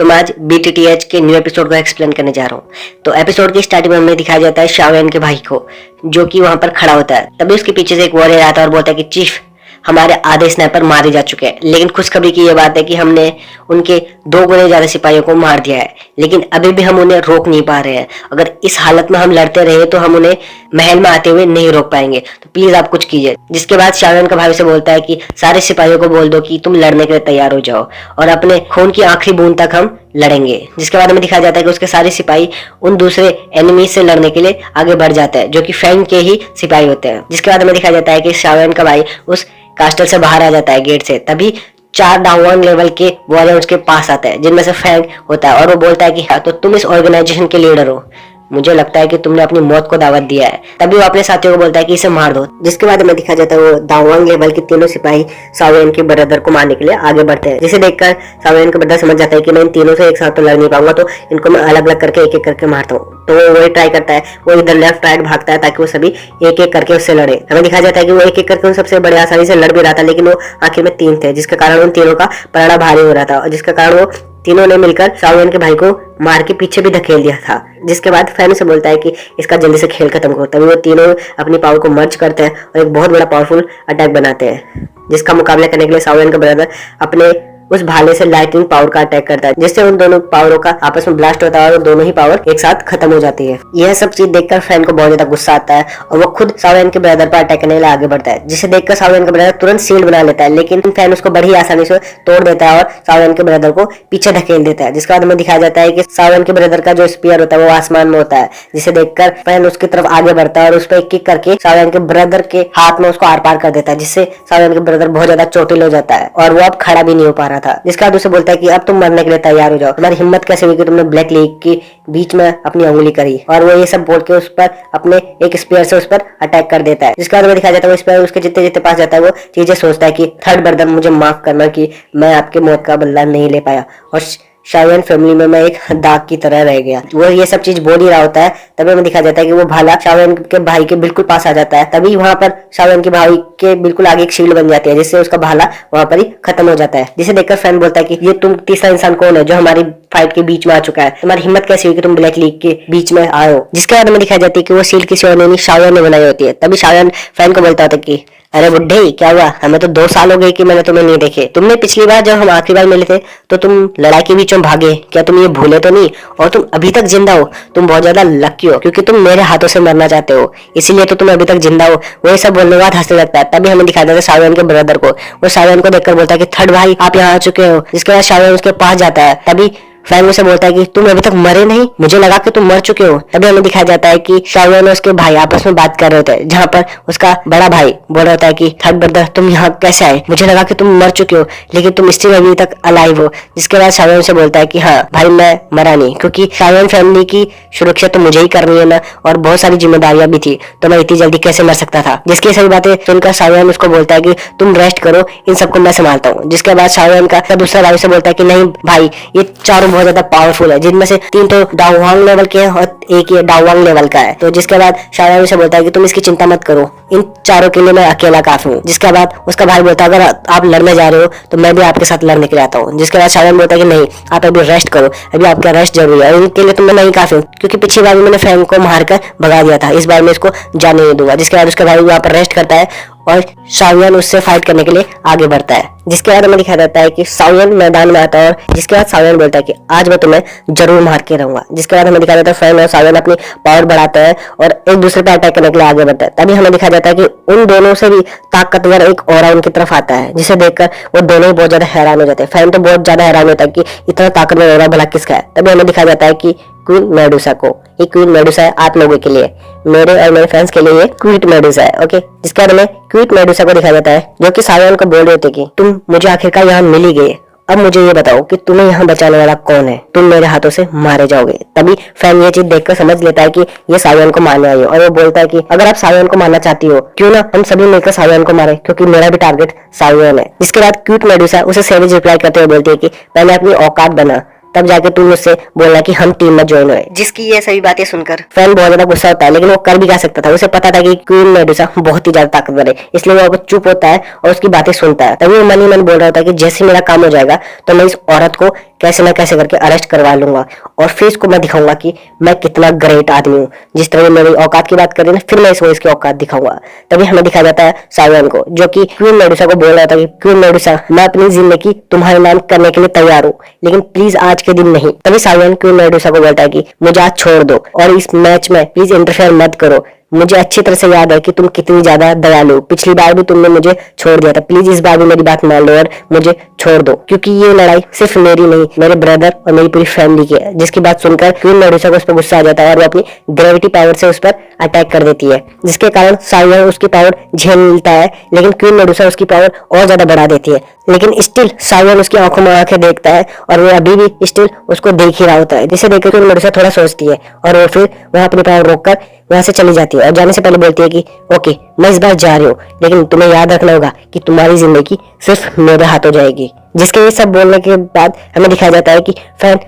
तो मैं आज BTTH के न्यू एपिसोड को एक्सप्लेन करने जा रहा हूँ। तो एपिसोड की स्टार्टिंग में हमें दिखाया जाता है शाओयान के भाई को, जो कि वहां पर खड़ा होता है। तभी उसके पीछे से एक वॉरियर आता है और बोलता है कि चीफ, हमारे आधे स्नाइपर मारे जा चुके हैं, लेकिन खुशखबरी की यह बात है कि हमने उनके 2 गुने ज्यादा सिपाहियों को मार दिया है, लेकिन अभी भी हम उन्हें रोक नहीं पा रहे हैं। अगर इस हालत में हम लड़ते रहे तो हम उन्हें महल में आते हुए नहीं रोक पाएंगे, तो प्लीज आप कुछ कीजिए। जिसके बाद शाओयान का भाई से बोलता है कि सारे सिपाहियों को बोल दो कि तुम लड़ने के लिए तैयार हो जाओ और अपने खून की आखिरी बूंद तक हम लड़ेंगे। जिसके बाद हमें दिखाया जाता है कि उसके सारे सिपाही उन दूसरे एनिमी से लड़ने के लिए आगे बढ़ जाते हैं, जो कि फैंग के ही सिपाही होते हैं। जिसके बाद हमें दिखाया जाता है कि शाओयान का भाई उस कास्टल से बाहर आ जाता है गेट से। तभी 4 डाउन लेवल के वॉरियर उसके पास आते हैं, जिनमें से फैंग होता है, और वो बोलता है कि हाँ, तो तुम इस ऑर्गेनाइजेशन के लीडर हो, मुझे लगता है कि तुमने अपनी मौत को दावत दिया है। तभी वो अपने साथियों को बोलता है कि इसे मार दो। जिसके बाद हमें दिखा जाता है वो दावांग लेवल के तीनों सिपाही शाओयान के ब्रदर को मारने के लिए आगे बढ़ते हैं, जिसे देखकर शाओयान का ब्रदर समझ जाता है कि मैं इन तीनों से एक साथ तो लड़ नहीं पाऊंगा, तो इनको मैं अलग अलग करके एक एक करके मारता हूँ। तो वो वही ट्राई करता है, वो इधर लेफ्ट राइट भागता है ताकि वो सभी एक एक करके उससे लड़े। हमें दिखाया जाता है कि वो एक एक करके उन सबसे बड़े आसानी से लड़ भी रहा था, लेकिन वो आखिर में 3 थे, जिसके कारण उन तीनों का पलड़ा भारी हो रहा था, और जिसके कारण वो तीनों ने मिलकर शाओयान के भाई को मार के पीछे भी धकेल दिया था। जिसके बाद फैन से बोलता है कि इसका जल्दी से खेल खत्म करो। तभी वो तीनों अपनी पावर को मर्ज करते हैं और एक बहुत बड़ा पावरफुल अटैक बनाते हैं, जिसका मुकाबला करने के लिए शाओयान का ब्रदर अपने उस भाले से लाइटनिंग पावर का अटैक करता है, जिससे उन दोनों पावरों का आपस में ब्लास्ट होता है और दोनों ही पावर एक साथ खत्म हो जाती है। यह सब चीज देखकर फैन को बहुत ज्यादा गुस्सा आता है और वो खुद शाओयान के ब्रदर पर अटैक करने के लिए आगे बढ़ता है, जिसे देखकर शाओयान का ब्रदर तुरंत शील्ड बना लेता है, लेकिन फैन उसको बड़ी आसानी से तोड़ देता है और शाओयान के ब्रदर को पीछे धकेल देता है। जिसके बाद हमें दिखाया जाता है कि शाओयान के ब्रदर का जो स्पीयर होता है वो आसमान में होता है, जिसे देखकर फैन उसकी तरफ आगे बढ़ता है और उस पर एक किक करके शाओयान के ब्रदर के हाथ में उसको आर पार कर देता है, जिससे शाओयान के ब्रदर बहुत ज्यादा चोटिल हो जाता है और वो अब खड़ा भी नहीं हो पा रहा था। जिसके बाद उसे बोलता है कि अब तुम मरने के लिए तैयार हो जाओ, तुम्हारी हिम्मत कैसे हुई कि तुमने ब्लैक लीग के बीच में अपनी अंगुली करी। और वो ये सब बोल के उस पर अपने एक स्पीयर से उस पर अटैक कर देता है। जिसके बाद में दिखाया जाता है वो स्पीयर उसके जितने जितने पास जाता है वो चीजें सोचता है कि थर्ड ब्रदर मुझे माफ करना कि मैं आपके मौत का बदला नहीं ले पाया और शाओयान फैमिली में मैं एक दाग की तरह रह गया। वो ये सब चीज बोल ही रहा होता है, तभी हमें दिखा जाता है कि वो भाला शाओयान के भाई के बिल्कुल पास आ जाता है। तभी वहां पर शाओयान के भाई के बिल्कुल आगे एक शील्ड बन जाती है, जिससे उसका भाला वहां पर ही खत्म हो जाता है। जिसे देखकर फैन बोलता है कि ये तुम तीसरा इंसान कौन है जो हमारी फाइट के बीच में आ चुका है, तुम्हारी हिम्मत कैसी हुई कि तुम ब्लैक लीग के बीच में आए हो। जिसके बाद हमें दिखाई जाती है कि वो शील्ड किसी और ने नहीं, शाओयान ने बनाई होती है। तभी शाओयान फैन को बोलता होता है कि अरे बुड्ढे क्या हुआ, हमें तो 2 साल हो गए कि मैंने तुम्हें नहीं देखे। तुमने पिछली बार जब हम आखिरी बार मिले थे तो तुम लड़ाई के बीचों भागे, क्या तुम ये भूले तो नहीं? और तुम अभी तक जिंदा हो, तुम बहुत ज्यादा लकी हो क्योंकि तुम मेरे हाथों से मरना चाहते हो, इसीलिए तो तुम अभी तक जिंदा हो। वो ये सब बोलने के बाद हंसने लगता है। तभी हमें दिखा देता है शाओयान के ब्रदर को। वो शाओयान को देखकर बोलता है कि थर्ड भाई आप यहाँ आ चुके हो। जिसके बाद शाओयान उसके पास जाता है। तभी फैन उसे बोलता है कि तुम अभी तक मरे नहीं, मुझे लगा कि तुम मर चुके हो। तभी हमें दिखाया जाता है कि शाओयान और उसके भाई आपस में बात कर रहे होते हैं, जहाँ पर उसका बड़ा भाई बोल रहा होता है कि थर्ड ब्रदर तुम यहाँ कैसे आए, मुझे लगा कि तुम मर चुके हो लेकिन तुम स्टिल अभी तक अलाइव हो। जिसके बाद शाओयान से बोलता है कि हाँ भाई मैं मरा नहीं, क्योंकि शाओयान फैमिली की सुरक्षा तो मुझे ही करनी है ना, और बहुत सारी जिम्मेदारियां भी थी, तो मैं इतनी जल्दी कैसे मर सकता था। जिसकी सभी बातें सुनकर शाओयान उसको बोलता है कि तुम रेस्ट करो, इन सबको मैं संभालता हूँ। जिसके बाद शाओयान का दूसरा भाई से बोलता है कि नहीं भाई, ये चारों बहुत ज्यादा पावरफुल है, जिनमें से 3 तो डाओवांग लेवल के हैं और एक ये डाओवांग लेवल का है। तो जिसके बाद शाओयान से बोलता है कि तुम इसकी चिंता मत करो, इन चारों के लिए मैं अकेला काफी हूँ। जिसके बाद उसका भाई बोलता है अगर आप लड़ने जा रहे हो तो मैं भी आपके साथ लड़ने के लिए आता हूँ। जिसके बाद शाओयान बोलता है कि नहीं, आप अभी रेस्ट करो, अभी आपका रेस्ट जरूरी है, इनके लिए तो मैं नहीं काफी हूँ, क्योंकि पिछली बार भी मैंने फैंग को मारकर भगा दिया था, इस बार मैं इसको जाने नहीं दूंगा। जिसके बाद उसका भाई वहां पर रेस्ट करता है और शाओयान उससे फाइट करने के लिए आगे बढ़ता है। जिसके बाद हमें दिखाया जाता है कि शाओयान मैदान में आता है और जिसके बाद शाओयान बोलता है कि आज मैं तुम्हें जरूर मार के रहूंगा। जिसके बाद हमें दिखाया जाता है फैन और शाओयान अपनी पावर बढ़ाता है और एक दूसरे पर अटैक करने के लिए आगे बढ़ता है। तभी हमें दिखाया जाता है कि उन दोनों से भी ताकतवर एक ऑरा उनकी तरफ आता है, जिसे देखकर वो दोनों ही बहुत ज्यादा हैरान हो जाते हैं। फैन तो बहुत ज्यादा हैरान होता है कि इतना ताकतवर ऑरा भला किसका है। तभी हमें दिखाया जाता है कि क्वीन मेडुसा को, ये क्वीन मेडुसा है आप लोगों के लिए, मेरे और मेरे फ्रेंड्स के लिए ये क्वीट मेडुसा है। ओके, जिसके बाद हमें क्वीट मेडुसा को दिखाया जाता है, जो कि शाओयान को बोल रहे थे कि तुम मुझे आखिरकार यहाँ मिल ही गए, अब मुझे ये बताओ कि तुम्हें यहाँ बचाने वाला कौन है, तुम मेरे हाथों से मारे जाओगे। तभी फैन ये चीज देखकर समझ लेता है कि ये शाओयान को मारने आई है, और वो बोलता है कि अगर आप शाओयान को मारना चाहती हो, क्यों ना हम सभी मिलकर शाओयान को मारे, क्योंकि मेरा भी टारगेट शाओयान है। जिसके बाद क्यूट मेडुसा उसे सेविज रिप्लाई करते हुए बोलती है कि पहले अपनी औकात बना, तब जाके तू मुझसे बोलना कि हम टीम में ज्वाइन हुए। जिसकी ये सभी बातें सुनकर फैन बहुत ज्यादा गुस्सा होता है, लेकिन वो कर भी क्या सकता था, उसे पता था कि क्वीन मेडुसा बहुत ही ज्यादा ताकतवर है, इसलिए वो चुप होता है और उसकी बातें सुनता है। तभी वो मन ही मन बोल रहा होता है कि जैसे मेरा काम हो जाएगा तो मैं इस औरत को कैसे ना कैसे करके अरेस्ट करवा लूंगा और फिर इसको मैं दिखाऊंगा कि मैं कितना ग्रेट आदमी हूँ। जिस तरह मेरी औकात की बात करें ना, फिर मैं इसको इसकी औकात दिखाऊंगा। तभी हमें दिखाया जाता है सायन को, जो कि क्वीन मेडुसा को बोल रहा था कि क्वीन मेडुसा, मैं अपनी जिंदगी तुम्हारे नाम करने के लिए तैयार हूँ, लेकिन प्लीज आज के दिन नहीं। तभी सायन क्वीन मेडुसा को बोलता है कि मुझे आज छोड़ दो और इस मैच में प्लीज इंटरफेयर मत करो। मुझे अच्छी तरह से याद है कि तुम कितनी ज्यादा दयालु, पिछली बार भी तुमने मुझे छोड़ दिया था, प्लीज इस बार भी मेरी बात मान लो और मुझे छोड़ दो, क्योंकि ये लड़ाई सिर्फ मेरी नहीं, मेरे ब्रदर और मेरी पूरी फैमिली की है। जिसकी बात सुनकर क्वीन मेडुसा को उस पर गुस्सा आ जाता है और वो अपनी ग्रेविटी पावर से उस पर अटैक कर देती है, जिसके कारण सायन उसकी पावर झेल मिलता है, लेकिन क्वीन मेडुसा उसकी पावर और ज्यादा बढ़ा देती है। लेकिन स्टिल सायन उसकी आंखों में आंखें देखता है और वो अभी भी स्टिल उसको देख ही रहा होता है, जिसे देखकर क्वीन मेडुसा थोड़ा सोचती है और वो फिर वहां अपनी पावर रोककर वहां से चली जाती है और जाने से पहले बोलती है कि ओके मैं इस बार जा रही हूँ, लेकिन तुम्हें याद रखना होगा कि तुम्हारी जिंदगी सिर्फ मेरे हाथों जाएगी। जिसके ये सब बोलने के बाद हमें दिखाया जाता है कि फैन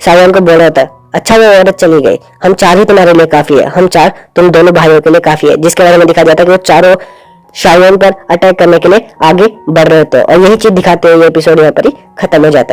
सायन को बोल रहा होता है, अच्छा वो औरत चली गई, हम चार ही तुम्हारे लिए काफी है, हम चार तुम दोनों भाइयों के लिए काफी है। जिसके बारे में दिखाया जाता है कि वो चारों सायन पर अटैक करने के लिए आगे बढ़ रहे होते हैं और यही चीज दिखाते हुए ये एपिसोड यहाँ पर ही खत्म हो जाता है।